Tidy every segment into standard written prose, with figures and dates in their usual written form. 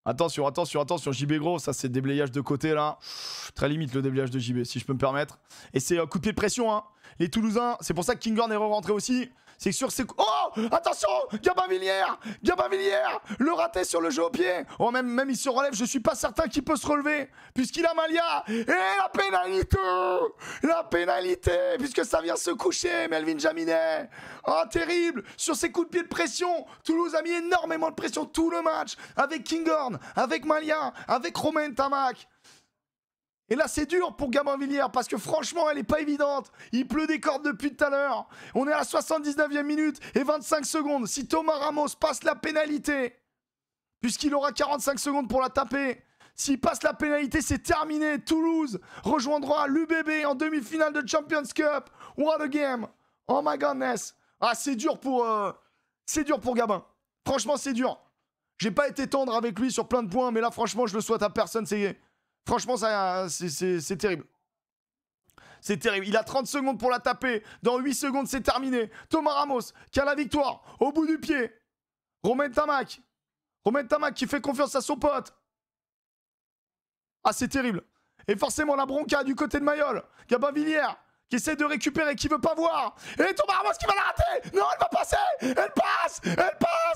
Attention, attention, attention, JB gros, ça c'est déblayage de côté là. Très limite le déblayage de JB, si je peux me permettre. Et c'est coup de pied de pression, hein. Les Toulousains, c'est pour ça que Kinghorn est rentré aussi. C'est sûr, c'est... Oh, attention, Gabin Villiers, le raté sur le jeu au pied. Oh, même il se relève, je suis pas certain qu'il peut se relever, puisqu'il a Malia. Et la pénalité, puisque ça vient se coucher, Melvin Jaminet. Oh, terrible, sur ces coups de pied de pression. Toulouse a mis énormément de pression tout le match, avec Kinghorn, avec Malia, avec Romain Tamac. Et là, c'est dur pour Gabin Villiers parce que franchement, elle n'est pas évidente. Il pleut des cordes depuis tout à l'heure. On est à la 79e minute et 25 secondes. Si Thomas Ramos passe la pénalité, puisqu'il aura 45 secondes pour la taper, s'il passe la pénalité, c'est terminé. Toulouse rejoindra l'UBB en demi-finale de Champions Cup. What a game. Oh my godness. Ah, c'est dur pour Gabin. Franchement, c'est dur. J'ai pas été tendre avec lui sur plein de points, mais là, franchement, je le souhaite à personne. Franchement, c'est terrible. C'est terrible. Il a 30 secondes pour la taper. Dans 8 secondes, c'est terminé. Thomas Ramos qui a la victoire au bout du pied. Romain Tamac qui fait confiance à son pote. Ah, c'est terrible. Et forcément, la bronca du côté de Mayol. Gabin Villiers qui essaie de récupérer, qui veut pas voir. Et Thomas Ramos qui va la rater. Non, elle va passer. Elle passe.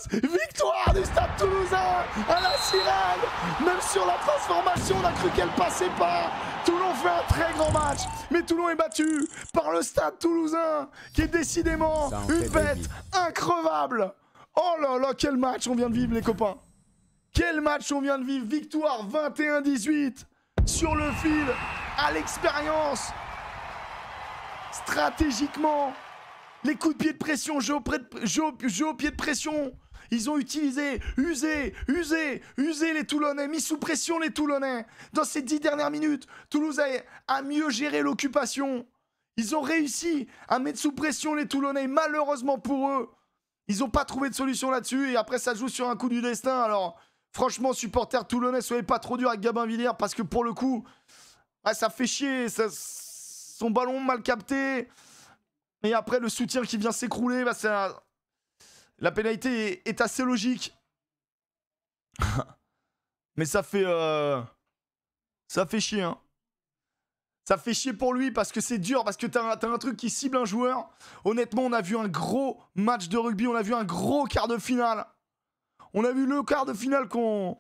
Victoire du Stade Toulousain à la sirène. Même sur la transformation, on a cru qu'elle passait pas. Toulon fait un très grand match. Mais Toulon est battu par le Stade Toulousain qui est décidément une bête increvable. Oh là là, quel match on vient de vivre les copains. Quel match on vient de vivre. Victoire 21-18 sur le fil, à l'expérience. Stratégiquement, les coups de pied de pression, jeu au pied de pression, ils ont usé les Toulonnais, mis sous pression les Toulonnais. Dans ces 10 dernières minutes, Toulouse a mieux géré l'occupation. Ils ont réussi à mettre sous pression les Toulonnais. Malheureusement pour eux, ils n'ont pas trouvé de solution là-dessus. Et après, ça joue sur un coup du destin. Alors, franchement, supporters toulonnais, soyez pas trop durs avec Gabin Villiers parce que pour le coup, ça fait chier. Son ballon mal capté. Et après, le soutien qui vient s'écrouler. La pénalité est assez logique. Mais ça fait chier. Hein. Ça fait chier pour lui parce que c'est dur. Parce que t'as un truc qui cible un joueur. Honnêtement, on a vu un gros match de rugby. On a vu un gros quart de finale. On a vu le quart de finale qu'on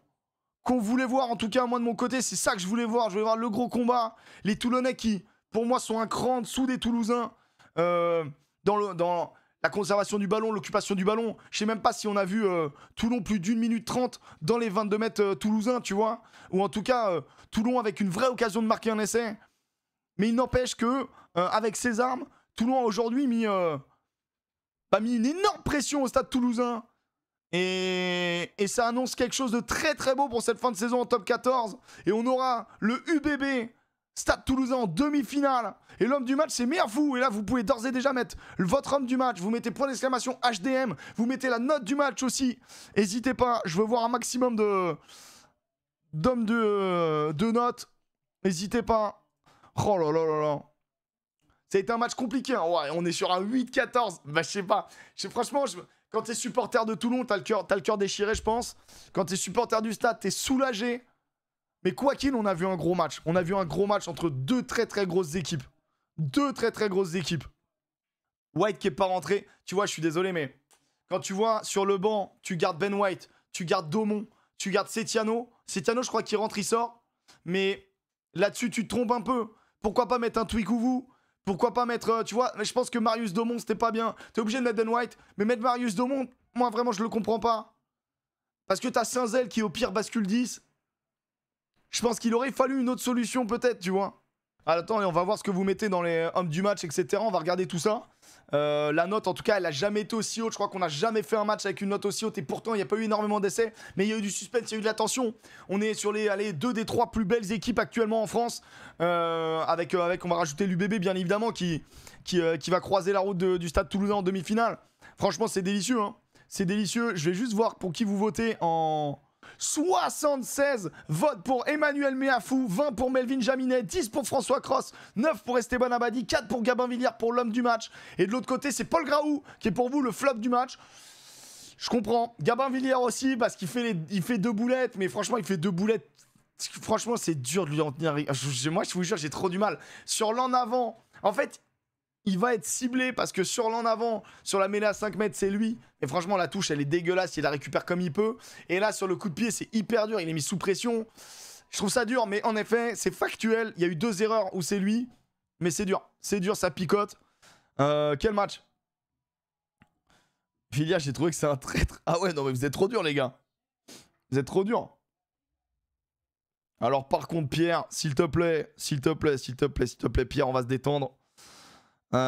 voulait voir. En tout cas, moi de mon côté, c'est ça que je voulais voir. Je voulais voir le gros combat. Les Toulonnais qui... pour moi, sont un cran en dessous des Toulousains dans la conservation du ballon, l'occupation du ballon. Je sais même pas si on a vu Toulon plus d'1 minute 30 dans les 22 mètres toulousains, tu vois. Ou en tout cas, Toulon avec une vraie occasion de marquer un essai. Mais il n'empêche que, avec ses armes, Toulon a aujourd'hui mis une énorme pression au Stade Toulousain. Et ça annonce quelque chose de très très beau pour cette fin de saison en top 14. Et on aura le UBB Stade Toulousain en demi-finale. Et l'homme du match, c'est Merfou. Et là, vous pouvez d'ores et déjà mettre votre homme du match. Vous mettez point d'exclamation HDM. Vous mettez la note du match aussi. N'hésitez pas. Je veux voir un maximum d'hommes de notes. N'hésitez pas. Oh là là là là. Ça a été un match compliqué. Hein. Ouais, on est sur un 8-14. Bah, je sais pas. Franchement, quand t'es supporter de Toulon, t'as le cœur déchiré, je pense. Quand t'es supporter du Stade, t'es soulagé. Mais quoi qu'il, on a vu un gros match. On a vu un gros match entre deux très très grosses équipes. White qui est pas rentré. Tu vois, je suis désolé, mais quand tu vois sur le banc, tu gardes Ben White, tu gardes Daumont, tu gardes Setiano. Setiano, je crois qu'il rentre, il sort. Mais là-dessus, tu te trompes un peu. Pourquoi pas mettre un Twikouvou? Pourquoi pas mettre... tu vois, mais je pense que Marius Daumont, c'était pas bien. T'es obligé de mettre Ben White. Mais mettre Marius Daumont, moi, vraiment, je le comprends pas. Parce que t'as Saint-Zel qui, au pire, bascule 10. Je pense qu'il aurait fallu une autre solution, peut-être, tu vois. Attends, et on va voir ce que vous mettez dans les hommes du match, etc. On va regarder tout ça. La note, en tout cas, elle a jamais été aussi haute. Je crois qu'on n'a jamais fait un match avec une note aussi haute. Et pourtant, il n'y a pas eu énormément d'essais. Mais il y a eu du suspense, il y a eu de la tension. On est sur les 2 des 3 plus belles équipes actuellement en France. Avec, on va rajouter l'UBB, bien évidemment, qui va croiser la route du Stade Toulousain en demi-finale. Franchement, c'est délicieux. Hein. C'est délicieux. Je vais juste voir pour qui vous votez en... 76 votes pour Emmanuel Meafou, 20 pour Melvin Jaminet, 10 pour François Cross, 9 pour Esteban Abadi, 4 pour Gabin Villiers pour l'homme du match. Et de l'autre côté, c'est Paul Graou qui est pour vous le flop du match. Je comprends. Gabin Villiers aussi, parce qu'il fait, il fait 2 boulettes, mais franchement, il fait 2 boulettes. Franchement, c'est dur de lui en tenir. Moi, je vous jure, j'ai trop du mal. Sur l'en avant, en fait, il va être ciblé parce que sur l'en avant, sur la mêlée à 5 mètres, c'est lui. Et franchement, la touche, elle est dégueulasse. Il la récupère comme il peut. Et là, sur le coup de pied, c'est hyper dur. Il est mis sous pression. Je trouve ça dur, mais en effet, c'est factuel. Il y a eu 2 erreurs où c'est lui. Mais c'est dur. C'est dur, ça picote. Quel match? Villiers, j'ai trouvé que c'est un traître. Ah ouais, non, mais vous êtes trop dur, les gars. Vous êtes trop dur. Alors, par contre, Pierre, s'il te plaît, Pierre, on va se détendre. Ouais,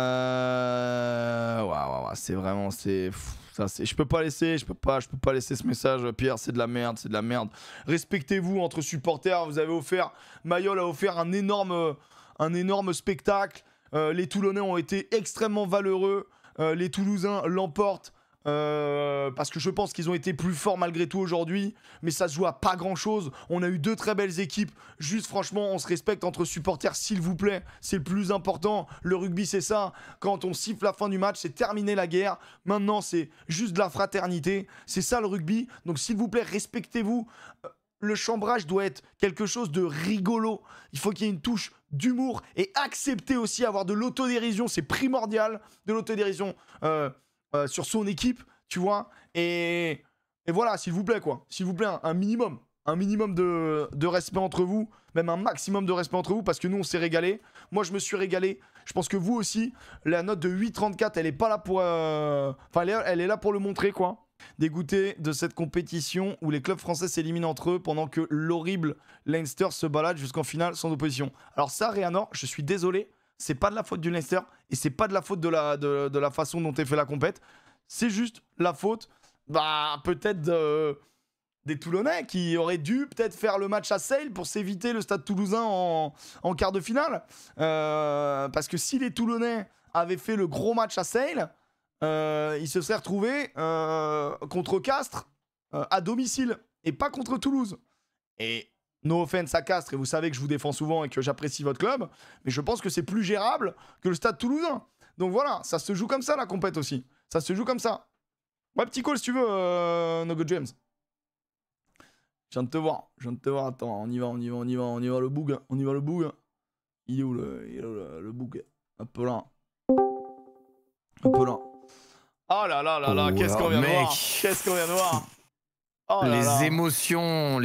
c'est vraiment, je peux pas laisser ce message, Pierre, c'est de la merde, Respectez-vous entre supporters. Vous avez offert, Mayol a offert un énorme spectacle. Les Toulonnais ont été extrêmement valeureux. Les Toulousains l'emportent. Parce que je pense qu'ils ont été plus forts malgré tout aujourd'hui, mais ça se joue à pas grand chose. On a eu 2 très belles équipes. Juste franchement, on se respecte entre supporters, s'il vous plaît. C'est le plus important. Le rugby, c'est ça. Quand on siffle la fin du match, c'est terminer la guerre. Maintenant, c'est juste de la fraternité. C'est ça le rugby. Donc s'il vous plaît, respectez-vous. Le chambrage doit être quelque chose de rigolo. Il faut qu'il y ait une touche d'humour et accepter aussi avoir de l'autodérision. C'est primordial, de l'autodérision. Sur son équipe, tu vois, et voilà, s'il vous plaît, quoi. S'il vous plaît, un minimum de respect entre vous, même un maximum de respect entre vous, parce que nous, on s'est régalé. Moi, je me suis régalé. Je pense que vous aussi. La note de 8,34, elle est pas là pour... Enfin, elle est là pour le montrer, quoi. Dégoûté de cette compétition où les clubs français s'éliminent entre eux pendant que l'horrible Leinster se balade jusqu'en finale sans opposition. Alors ça, Réanor, je suis désolé. C'est pas de la faute du Leinster et c'est pas de la faute de la façon dont est fait la compète. C'est juste la faute, peut-être des Toulonnais qui auraient dû peut-être faire le match à Sale pour s'éviter le Stade Toulousain en quart de finale. Parce que si les Toulonnais avaient fait le gros match à Sale, ils se seraient retrouvés contre Castres à domicile et pas contre Toulouse. Et no offense à Castres, et vous savez que je vous défends souvent et que j'apprécie votre club, mais je pense que c'est plus gérable que le Stade Toulousain. Donc voilà, ça se joue comme ça la compète aussi. Ça se joue comme ça. Ouais, petit call si tu veux, No Go James. Je viens de te voir. Attends, on y va le boug. Il est où le boug? Un peu là. Oh là là là là, qu'est-ce qu'on vient de voir. Oh là les là. émotions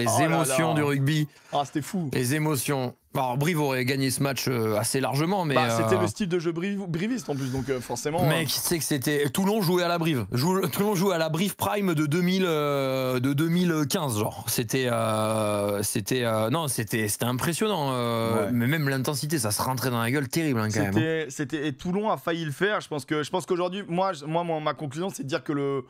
du rugby. Ah, c'était fou. Les émotions. Alors, Brive aurait gagné ce match assez largement, mais... c'était le style de jeu briviste en plus, donc forcément... Mec, tu sais que c'était... Toulon jouait à la Brive. Toulon jouait à la Brive Prime de 2015, genre. C'était impressionnant. Ouais. Mais même l'intensité, ça se rentrait dans la gueule terrible, hein, quand même. Et Toulon a failli le faire. Je pense qu'aujourd'hui, ma conclusion, c'est de dire que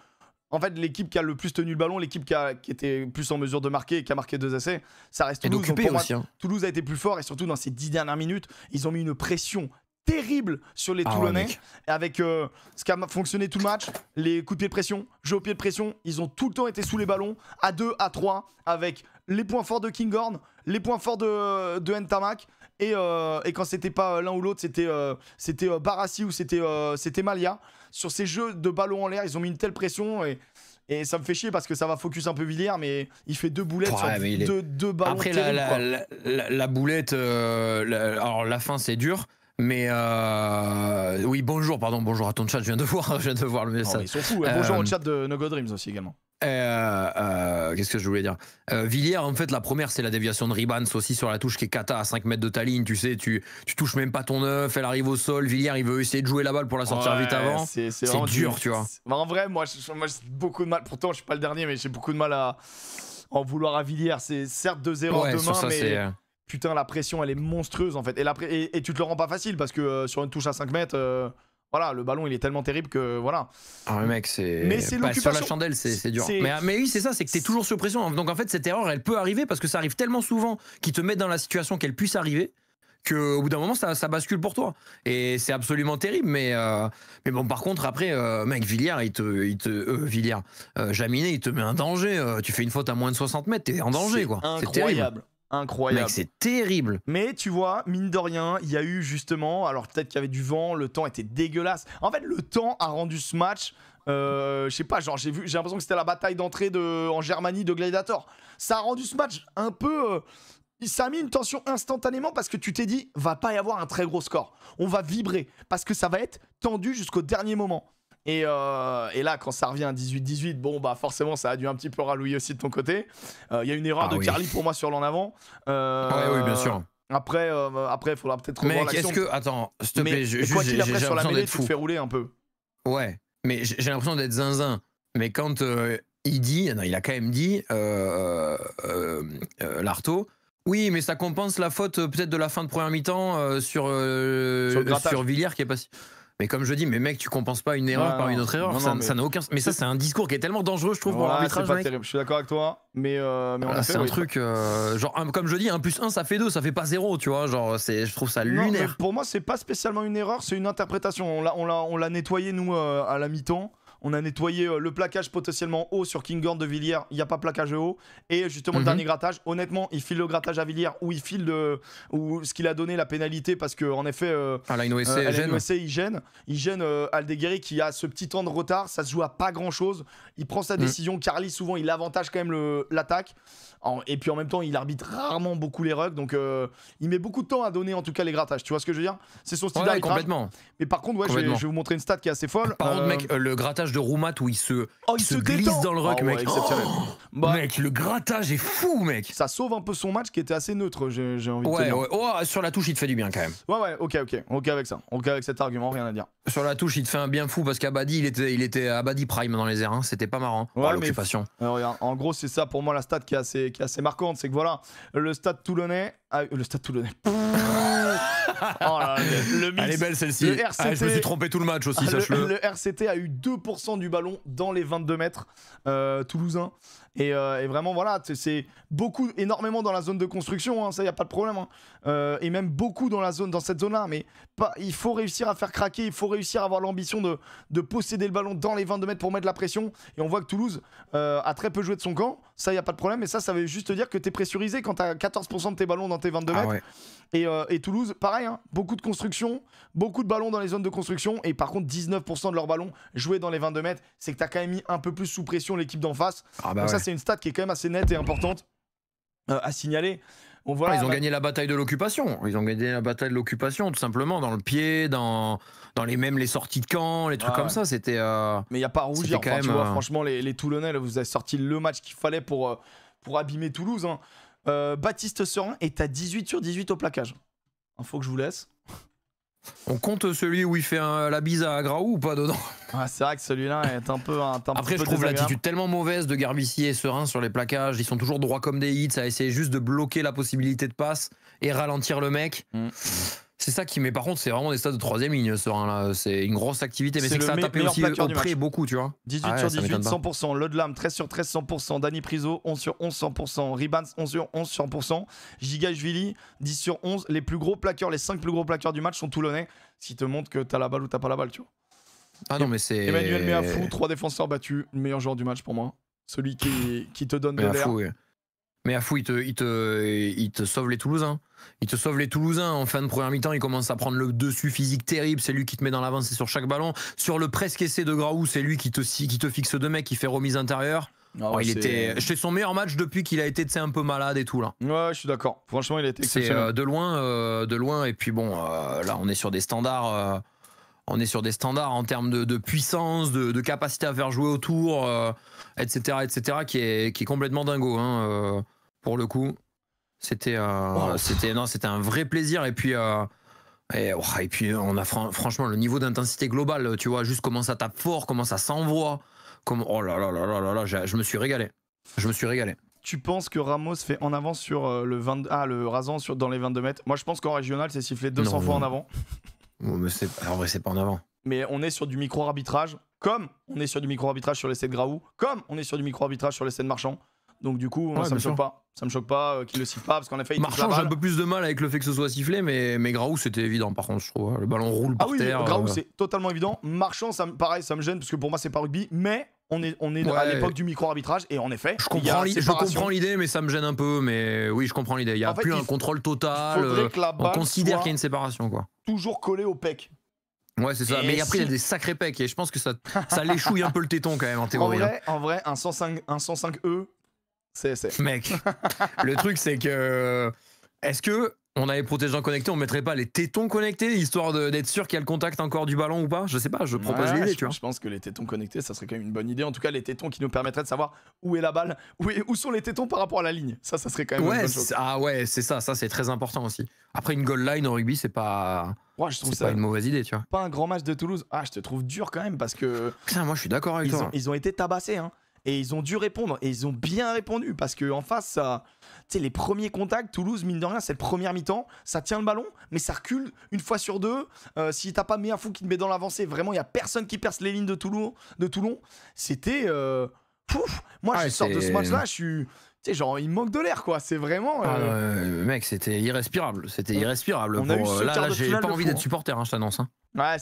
en fait, l'équipe qui a le plus tenu le ballon, l'équipe qui était plus en mesure de marquer et qui a marqué 2 essais, ça reste Toulouse. Donc pour moi, aussi, hein. Toulouse a été plus fort et surtout dans ces 10 dernières minutes, ils ont mis une pression terrible sur les Toulonnais. Ouais, avec ce qui a fonctionné tout le match, les coups de pied de pression, jeu au pied de pression, ils ont tout le temps été sous les ballons, à 2, à 3, avec les points forts de Kinghorn, les points forts de Ntamak. Et quand c'était pas l'un ou l'autre, c'était Barassi ou c'était Malia. Sur ces jeux de ballon en l'air, ils ont mis une telle pression et ça me fait chier parce que ça va focus un peu Villiers, mais il fait 2 boulettes sur deux ballons. Après, la boulette, alors la fin c'est dur. Mais oui, bonjour à ton chat, je viens de voir le message. Non, ils sont fous. Bonjour au chat de No Go Dreams aussi également. Qu'est-ce que je voulais dire? Villiers, en fait, la première, c'est la déviation de Ribans aussi sur la touche qui est cata à 5 mètres de ta ligne. Tu sais, tu touches même pas ton œuf, elle arrive au sol. Villiers, il veut essayer de jouer la balle pour la sortir vite avant. C'est dur, tu vois. En vrai, moi j'ai beaucoup de mal. Pourtant, je suis pas le dernier, mais j'ai beaucoup de mal à en vouloir à Villiers. C'est certes 2 erreurs de main, mais putain, la pression, elle est monstrueuse en fait. Et tu te le rends pas facile parce que sur une touche à 5 mètres. Voilà, le ballon il est tellement terrible que voilà. Ah, mec, mais c'est l'occupation. Sur la chandelle, c'est dur. Mais oui, c'est ça, c'est que t'es toujours sous pression. Donc en fait, cette erreur, elle peut arriver parce que ça arrive tellement souvent qu'ils te mettent dans la situation qu'elle puisse arriver qu'au bout d'un moment, ça bascule pour toi. Et c'est absolument terrible. Mais bon, par contre, après, mec, Villiers, Jaminet, il te met un danger. Tu fais une faute à moins de 60 mètres, t'es en danger, quoi. C'est terrible. Incroyable. Mec, c'est terrible. Mais tu vois, mine de rien, il y a eu justement, alors peut-être qu'il y avait du vent, le temps était dégueulasse. En fait, le temps a rendu ce match Je sais pas, genre j'ai l'impression que c'était la bataille d'entrée en Germanie de Gladiator. Ça a rendu ce match un peu... ça a mis une tension instantanément parce que tu t'es dit, va pas y avoir un très gros score. On va vibrer parce que ça va être tendu jusqu'au dernier moment. Et là, quand ça revient à 18-18, bon, bah forcément, ça a dû un petit peu rallouer aussi de ton côté. Il y a une erreur de Carly pour moi sur l'en avant. Oui, bien sûr. Après, il faudra peut-être revoir l'action. Mec, est-ce que... Attends, s'il te plaît, quoi qu'il après, sur la mêlée, tu te fais rouler un peu. Ouais, mais j'ai l'impression d'être zinzin. Mais quand il dit... Non, il a quand même dit, Lartaud, oui, mais ça compense la faute peut-être de la fin de première mi-temps sur Villiers qui est passé... Mais comme je dis, mais mec, tu compenses pas une erreur par une autre erreur, ça n'a aucun sens. Mais ça, c'est un discours qui est tellement dangereux, je trouve, pour l'arbitrage. C'est pas terrible, je suis d'accord avec toi, mais c'est un truc, genre, comme je dis, 1 + 1, ça fait 2, ça fait pas 0, tu vois, genre, je trouve ça lunaire. Pour moi, c'est pas spécialement une erreur, c'est une interprétation. On l'a nettoyé, nous, à la mi-temps. On a nettoyé le plaquage potentiellement haut sur Kinghorn de Villiers. Il n'y a pas plaquage haut. Et justement, le dernier grattage. Honnêtement, il file le grattage à Villiers ou il file ce qu'il a donné la pénalité parce qu'en effet, Alain OSC, il gêne Aldeguerri qui a ce petit temps de retard. Ça se joue à pas grand chose. Il prend sa décision. Carly, souvent, il avantage quand même l'attaque. Et puis en même temps, il arbitre rarement beaucoup les rugs. Donc il met beaucoup de temps à donner en tout cas les grattages. Tu vois ce que je veux dire? C'est son style d'arbitrage. Complètement. Mais par contre, je vais vous montrer une stat qui est assez folle. Par contre, mec, le grattage de Roumat où il se glisse dans le rug, mec. Exceptionnel. Mec, le grattage est fou, mec. Ça sauve un peu son match qui était assez neutre, j'ai envie de te dire. Ouais, sur la touche, il te fait du bien quand même. Ouais, ok avec ça. Ok avec cet argument, rien à dire. Sur la touche, il te fait un bien fou parce qu'Abadi, il était Abadi prime dans les airs. Hein. C'était pas marrant. L'occupation. Regarde, en gros, c'est ça pour moi la stat qui est assez marquante. C'est que voilà, le Stade Toulonnais. Oh là, le mix. Elle est belle celle-ci. Je me suis trompé tout le match aussi, sache-le. Le RCT a eu 2% du ballon dans les 22 mètres toulousains. Et vraiment, voilà, c'est énormément dans la zone de construction, hein, ça, il n'y a pas de problème. Hein. Et même beaucoup dans cette zone-là. Mais il faut réussir à faire craquer, il faut réussir à avoir l'ambition de posséder le ballon dans les 22 mètres pour mettre la pression. Et on voit que Toulouse a très peu joué de son camp. Ça, il n'y a pas de problème. Et ça veut juste dire que tu es pressurisé quand tu as 14% de tes ballons dans tes 22 mètres. Ouais. Et Toulouse, pareil, hein, beaucoup de construction, beaucoup de ballons dans les zones de construction. Et par contre, 19% de leurs ballons joués dans les 22 mètres. C'est que tu as quand même mis un peu plus sous pression l'équipe d'en face. Donc ça, c'est une stat qui est quand même assez nette et importante à signaler. Ils ont gagné la bataille de l'occupation. Ils ont gagné la bataille de l'occupation, tout simplement, dans le pied, dans les sorties de camp, les trucs comme ça. C'était. Mais il n'y a pas à rougir. Enfin, tu vois, franchement, les Toulonnais, là, vous avez sorti le match qu'il fallait pour abîmer Toulouse. Hein. Baptiste Serin est à 18 sur 18 au plaquage. Faut que je vous laisse. On compte celui où il fait la bise à Graou ou pas dedans? C'est vrai que celui-là est un peu. Après, je trouve l'attitude tellement mauvaise de Garbici et Serin sur les plaquages. Ils sont toujours droits comme des hits, à essayer juste de bloquer la possibilité de passe et ralentir le mec. C'est ça qui met. Par contre, c'est vraiment des stats de 3ème ligne, Serin là. C'est une grosse activité, mais c'est que ça a tapé aussi au près beaucoup, tu vois. 18 sur 18, 100%. Lodlam, 13 sur 13, 100%. Dani Priso, 11 sur 11, 100%. Ribans, 11 sur 11, 100%. Gigashvili, 10 sur 11. Les plus gros plaqueurs, les 5 plus gros plaqueurs du match sont toulonnais. Ce qui te montre que t'as la balle ou t'as pas la balle, tu vois. Ah non, mais c'est. Emmanuel Meafou, 3 défenseurs battus. Le meilleur joueur du match pour moi. Celui qui te donne de l'air. Meafou, il te sauve les Toulousains. Il te sauve les Toulousains. En fin de première mi-temps, il commence à prendre le dessus physique terrible. C'est lui qui te met dans l'avance sur chaque ballon. Sur le presque essai de Graou, c'est lui qui te fixe 2 mecs, qui fait remise intérieure. C'était son meilleur match depuis qu'il a été un peu malade et tout là. Ouais, je suis d'accord. Franchement, il a été exceptionnel. C'est de loin. Et puis bon, là, on est sur des standards. En termes de puissance, de capacité à faire jouer autour, etc., qui est complètement dingo. Hein, pour le coup, c'était un vrai plaisir. Et puis on a franchement le niveau d'intensité globale. Tu vois, juste comment ça tape fort, comment ça s'envoie. Oh là là là là là, je me suis régalé. Tu penses que Ramos fait en avant sur le rasant dans les 22 mètres? Moi, je pense qu'en régional, c'est sifflé 200 fois en avant. Mais en vrai, c'est pas en avant. Mais on est sur du micro-arbitrage, comme on est sur du micro-arbitrage sur l'essai de Graou, comme on est sur du micro-arbitrage sur l'essai de Marchand. Donc du coup, ça me choque pas. Ça me choque pas qu'il le siffle pas, parce qu'en effet, il Marchand, j'ai un peu plus de mal avec le fait que ce soit sifflé, mais Graou, c'était évident par contre, je trouve. Le ballon roule par terre. Graou, c'est totalement évident. Marchand, pareil, ça me gêne, parce que pour moi, c'est pas rugby, mais on est à l'époque du micro-arbitrage, et en effet, je comprends l'idée, mais ça me gêne un peu. Mais oui, je comprends l'idée. Il n'y a plus un contrôle total. On considère qu'il y a une séparation, quoi. Toujours collé au pec. Ouais, c'est ça. Mais après, il y a des sacrés pecs et je pense que ça l'échouille un peu le téton quand même en théorie. En vrai, un 105E, c'est. Mec, le truc c'est que est-ce que on avait protégé connecté, on mettrait pas les tétons connectés histoire d'être sûr qu'il y a le contact encore du ballon ou pas? Je sais pas, je propose l'idée, tu vois. Je pense que les tétons connectés, ça serait quand même une bonne idée. En tout cas, les tétons qui nous permettraient de savoir où est la balle, où sont les tétons par rapport à la ligne. Ça serait quand même une bonne chose. Ah ouais, c'est ça c'est très important aussi. Après, une goal line au rugby, c'est pas. Ouais, je trouve ça pas une mauvaise idée, tu vois. Pas un grand match de Toulouse. Ah, je te trouve dur quand même parce que. Putain, moi je suis d'accord avec toi. Ils ont été tabassés, hein. Et ils ont dû répondre, et ils ont bien répondu, parce qu'en face, ça, tu sais, les premiers contacts, Toulouse, mine de rien, c'est le premier mi-temps, ça tient le ballon, mais ça recule une fois sur deux. Si t'as pas Meafou qui te met dans l'avancée, vraiment, il y a personne qui perce les lignes de Toulon. C'était... Moi, je sors de ce match-là, je suis... Tu sais, genre, il manque de l'air, quoi. C'est vraiment... mec, c'était irrespirable. C'était irrespirable. Là, j'ai pas envie d'être supporter, hein, je t'annonce. Hein. Ouais,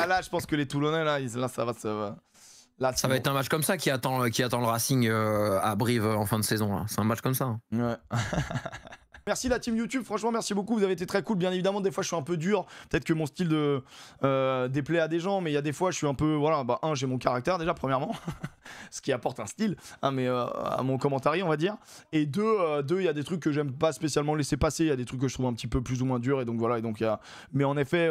là, je pense que les Toulonnais, là, ça va... Là, ça va être un match comme ça qui attend le Racing à Brive en fin de saison. C'est un match comme ça. Hein. Ouais. Merci la team YouTube, franchement merci beaucoup, vous avez été très cool. Bien évidemment, des fois je suis un peu dur, peut-être que mon style déplaît à des gens, mais il y a des fois je suis un peu, voilà, j'ai mon caractère déjà premièrement, ce qui apporte un style, hein, mais à mon commentaire on va dire. Et deux, il y a des trucs que j'aime pas spécialement laisser passer, il y a des trucs que je trouve un petit peu plus ou moins durs, et donc voilà, mais en effet...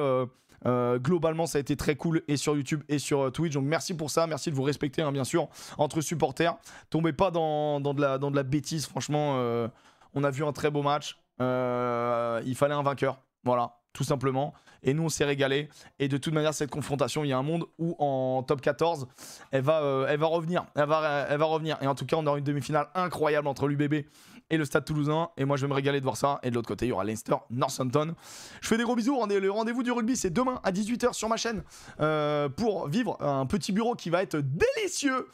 globalement ça a été très cool et sur YouTube et sur Twitch, donc merci pour ça, merci de vous respecter, hein, bien sûr, entre supporters, tombez pas dans de la bêtise, franchement, on a vu un très beau match, il fallait un vainqueur, voilà, tout simplement, et nous on s'est régalé, et de toute manière cette confrontation, il y a un monde où en top 14 elle va revenir, et en tout cas on aura une demi-finale incroyable entre l'UBB et le Stade Toulousain, et moi je vais me régaler de voir ça. Et de l'autre côté il y aura Leinster Northampton. Je fais des gros bisous. Le rendez-vous du rugby c'est demain à 18h sur ma chaîne pour vivre un petit bureau qui va être délicieux